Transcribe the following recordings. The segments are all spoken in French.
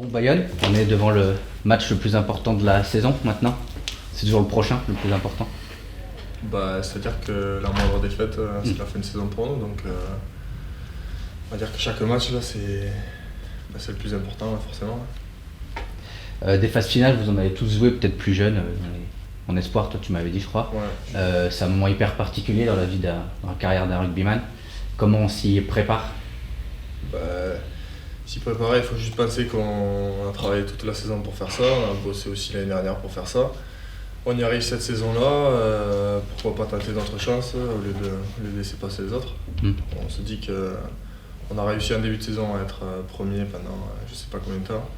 Bon, Bayonne, on est devant le match le plus important de la saison maintenant. C'est toujours le prochain, le plus important. C'est-à-dire que la moindre défaite, c'est la fin de saison pour nous. Donc, on va dire que chaque match, là, c'est le plus important, forcément. Des phases finales, vous en avez tous joué, peut-être plus jeunes, en espoir, toi tu m'avais dit, je crois. Ouais. C'est un moment hyper particulier dans dans la carrière d'un rugbyman. Comment on s'y prépare? S'y préparer, il faut juste penser qu'on a travaillé toute la saison pour faire ça. On a bossé aussi l'année dernière pour faire ça. On y arrive cette saison-là, pourquoi pas tenter d'autres chances au lieu de laisser passer les autres. On se dit qu'on a réussi en début de saison à être premier pendant je sais pas combien de temps.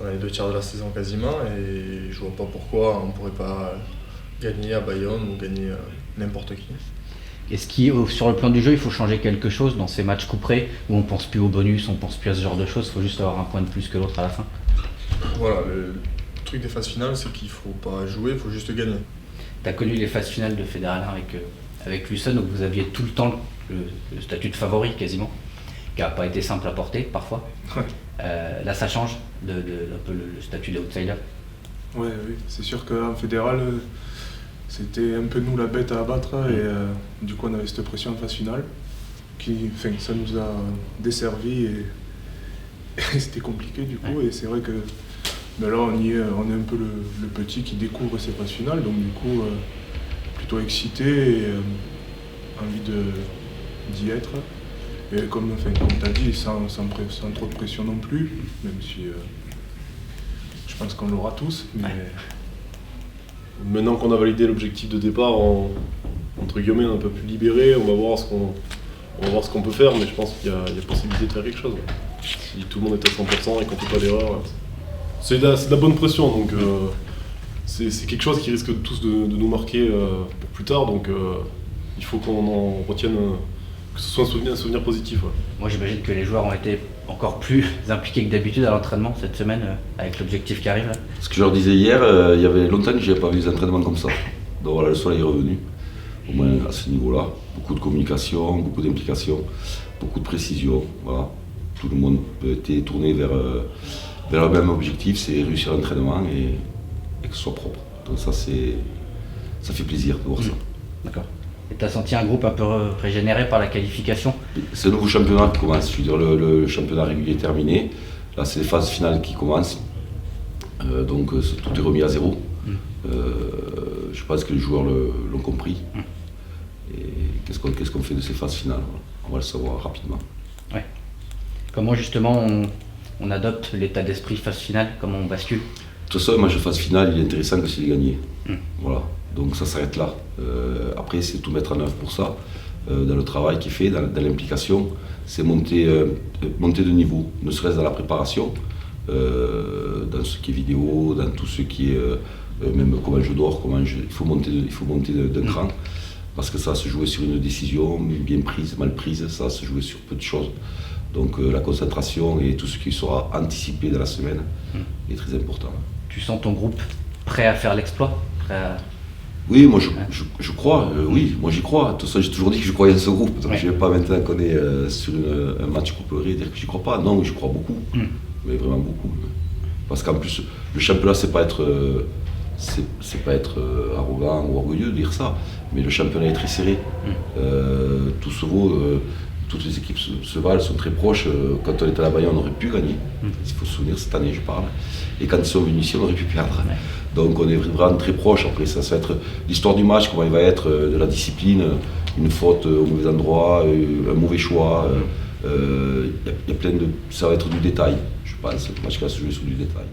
On a les 2 tiers de la saison quasiment et je vois pas pourquoi on pourrait pas gagner à Bayonne ou gagner n'importe qui. Est-ce sur le plan du jeu, il faut changer quelque chose dans ces matchs couperés où on pense plus au bonus, on pense plus à ce genre de choses, il faut juste avoir un point de plus que l'autre à la fin? Voilà, le truc des phases finales, c'est qu'il faut pas jouer, il faut juste gagner. Tu as connu les phases finales de Fédéral 1 avec Lucerne, donc vous aviez tout le temps le statut de favori quasiment, qui n'a pas été simple à porter parfois. Ouais. Là, ça change un peu le statut d'outsider. Ouais, oui, c'est sûr qu'en fédéral, c'était un peu nous la bête à abattre et du coup on avait cette pression en phase finale ça nous a desservi et c'était compliqué du coup. Et c'est vrai que là on est un peu le petit qui découvre ces phases finales, donc du coup plutôt excité et envie d'y être. Et comme tu as dit, sans trop de pression non plus, même si je pense qu'on l'aura tous. Mais... Maintenant qu'on a validé l'objectif de départ, entre guillemets, on est un peu plus libéré, on va voir ce qu'on peut faire, mais je pense qu'il y a possibilité de faire quelque chose. Si tout le monde est à 100% et qu'on ne fait pas d'erreur, c'est de la bonne pression, donc c'est quelque chose qui risque tous de nous marquer pour plus tard, donc il faut qu'on en retienne, que ce soit un souvenir positif. Ouais. Moi j'imagine que les joueurs ont été encore plus impliqués que d'habitude à l'entraînement cette semaine avec l'objectif qui arrive là. Ce que je leur disais hier, il y avait longtemps que je n'avais pas vu des entraînements comme ça. Donc voilà, le soleil est revenu, au moins à ce niveau-là. Beaucoup de communication, beaucoup d'implication, beaucoup de précision. Voilà. Tout le monde était tourné vers le même objectif, c'est réussir l'entraînement et que ce soit propre. Donc ça fait plaisir de voir ça. D'accord. Et tu as senti un groupe un peu régénéré par la qualification? C'est un nouveau championnat qui commence. Je veux dire, le championnat régulier est terminé. Là, c'est les phases finales qui commencent. Donc, tout est remis à zéro. Je pense que les joueurs l'ont compris. Et qu'est-ce qu'on fait de ces phases finales? On va le savoir rapidement. Ouais. Comment justement on adopte l'état d'esprit phase finale? Comment on bascule? De toute façon, un match de phase finale, il est intéressant que s'il est gagné. Voilà. Donc ça s'arrête là. Après, c'est tout mettre en œuvre pour ça, dans le travail qui est fait, dans l'implication. C'est monter de niveau, ne serait-ce dans la préparation, dans ce qui est vidéo, dans tout ce qui est même comment je dors, il faut monter d'un cran. Parce que ça va se jouer sur une décision bien prise, mal prise, ça va se jouer sur peu de choses. Donc la concentration et tout ce qui sera anticipé dans la semaine est très important. Tu sens ton groupe prêt à faire l'exploit? Oui, moi je crois, oui, moi j'y crois. De toute façon, j'ai toujours dit que je croyais en ce groupe. Donc je ne vais pas maintenant qu'on est sur un match couperé et dire que j'y crois pas. Non, j'y crois beaucoup, mais vraiment beaucoup. Parce qu'en plus, le championnat, c'est pas être arrogant ou orgueilleux de dire ça, mais le championnat est très serré. Tout se vaut, toutes les équipes se valent, sont très proches. Quand on était à la Bayonne, on aurait pu gagner. Il faut se souvenir, cette année je parle. Et quand ils sont venus ici, on aurait pu perdre. Donc on est vraiment très proches. Après ça va être l'histoire du match, comment il va être, de la discipline, une faute au mauvais endroit, un mauvais choix. Y a plein de... Ça va être du détail, je pense. Le match qui va se jouer sur du détail.